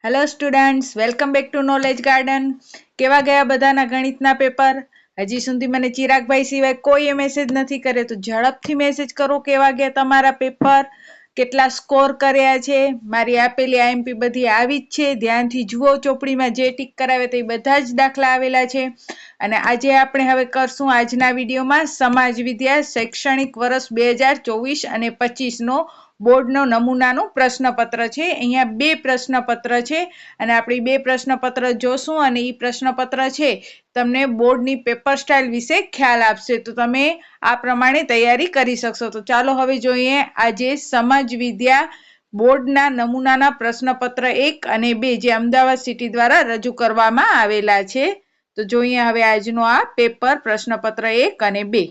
Hello students, welcome back to knowledge garden. કેવા ગયા બધાના ગણિતના પેપર? હજી સુધી મને ચિરાગભાઈ સિવાય કોઈએ મેસેજ નથી કર્યો, તો ઝડપથી મેસેજ કરો કેવા ગયા તમારા પેપર, કેટલા સ્કોર કર્યા છે. મારી આપેલી આઈએમપી બધી આવી જ છે, ધ્યાનથી જુઓ. ચોપડીમાં જે ટીક કરાવે તે બધા જ દાખલા આવેલા છે. અને આજે આપણે હવે કરશું આજના વિડીયોમાં સમાજ વિદ્યા શૈક્ષણિક વર્ષ 2024 અને 25નો બોર્ડનો નમૂનાનું પ્રશ્નપત્ર છે. અહીંયા 2 પ્રશ્નપત્ર છે અને આપણે 2 પ્રશ્નપત્ર જોશું અને એ પ્રશ્નપત્ર છે તમને બોર્ડની પેપર સ્ટાઇલ વિશે ખ્યાલ આપશે, તો તમે આ પ્રમાણે તૈયારી કરી શકશો. તો ચાલો હવે જોઈએ આજે સમાજ વિદ્યા બોર્ડના નમૂનાના પ્રશ્નપત્ર 1 અને 2 જે અમદાવાદ સિટી દ્વારા રજૂ કરવામાં આવેલા છે. તો જોઈએ હવે આજનો આ પેપર પ્રશ્નપત્ર 1 અને 2.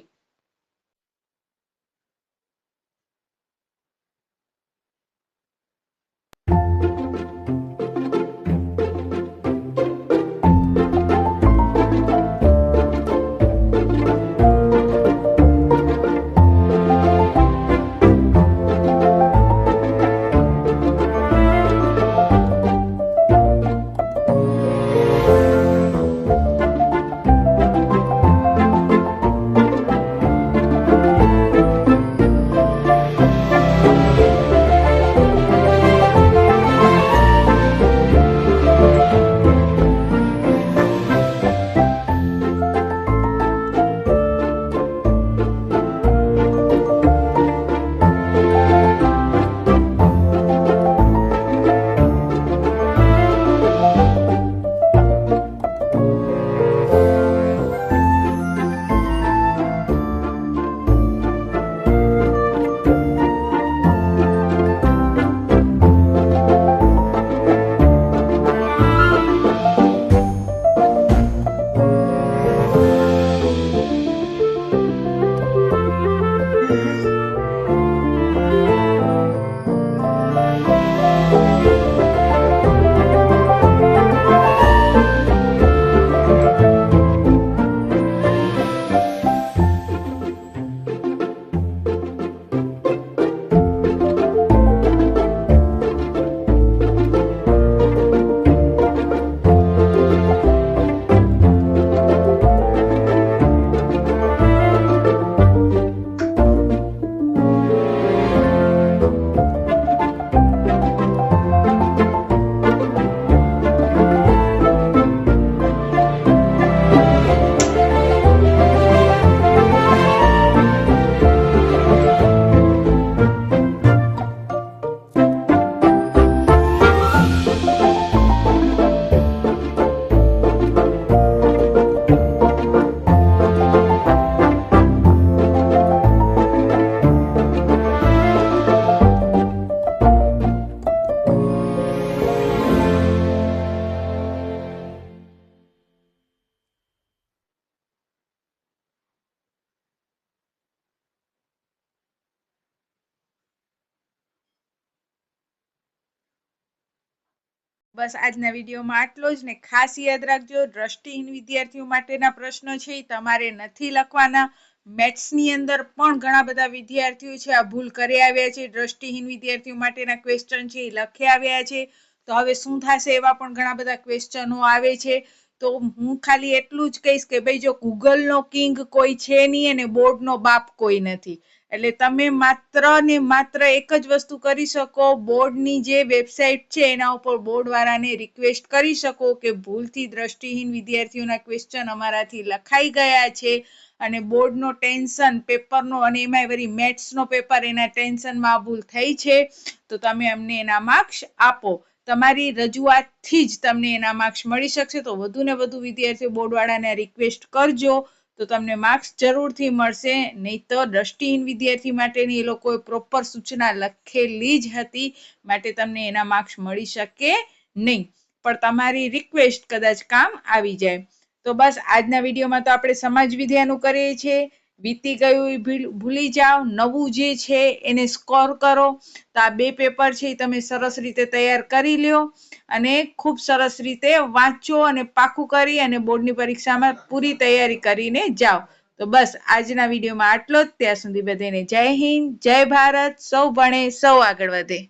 બસ આજના વિડીયોમાં આટલો જ ને. ખાસ યાદ રાખજો, દ્રષ્ટિહીન વિદ્યાર્થીઓ માટેના પ્રશ્નો છે એ તમારે નથી લખવાના. મેથ્સની અંદર પણ ઘણા બધા વિદ્યાર્થીઓ છે આ ભૂલ કરી આવ્યા છે. દ્રષ્ટિહીન વિદ્યાર્થીઓ માટેના ક્વેશ્ચન છે એ લખી આવ્યા છે. તો હવે શું થશે, એવા પણ ઘણા બધા ક્વેશ્ચનો આવે છે. તો હું ખાલી એટલું જ કહીશ કે ભાઈ, જો ગૂગલનો કિંગ કોઈ છે નહીં અને બોર્ડનો બાપ કોઈ નથી, એટલે તમે માત્ર ને માત્ર એક જ વસ્તુ કરી શકો, બોર્ડની જે વેબસાઇટ છે એના ઉપર બોર્ડવાળાને રિક્વેસ્ટ કરી શકો કે ભૂલથી દ્રષ્ટિહીન વિદ્યાર્થીઓના ક્વેશ્ચન અમારાથી લખાઈ ગયા છે અને બોર્ડનો ટેન્શન પેપરનો અને એમાંય વળી મેથ્સનો પેપર એના ટેન્શનમાં ભૂલ થઈ છે, તો તમે અમને એના માર્ક્સ આપો. તમારી રજૂઆતથી જ તમને એના માર્ક્સ મળી શકશે. તો વધુ ને વધુ વિદ્યાર્થીઓ બોર્ડવાળાને રિક્વેસ્ટ કરજો, તો તમને માર્ક્સ જરૂરથી મળશે. નહીં તો દ્રષ્ટિહીન વિદ્યાર્થી માટેની એ લોકોએ પ્રોપર સૂચના લખેલી જ હતી, માટે તમને એના માર્ક્સ મળી શકે નહીં, પણ તમારી રિક્વેસ્ટ કદાચ કામ આવી જાય. તો બસ આજના વિડીયોમાં તો આપણે સમાજ વિદ્યાનું કરીએ છીએ. વીતી ગયું એ ભૂલી જાઓ, નવું જે છે એને સ્કોર કરો. તો આ 2 પેપર છે એ તમે સરસ રીતે તૈયાર કરી લ્યો અને ખૂબ સરસ રીતે વાંચો અને પાકું કરી અને બોર્ડની પરીક્ષામાં પૂરી તૈયારી કરીને જાઓ. તો બસ આજના વિડીયોમાં આટલો જ. ત્યાં સુધી બધાને જય હિન્દ, જય ભારત. સૌ ભણે સૌ આગળ વધે.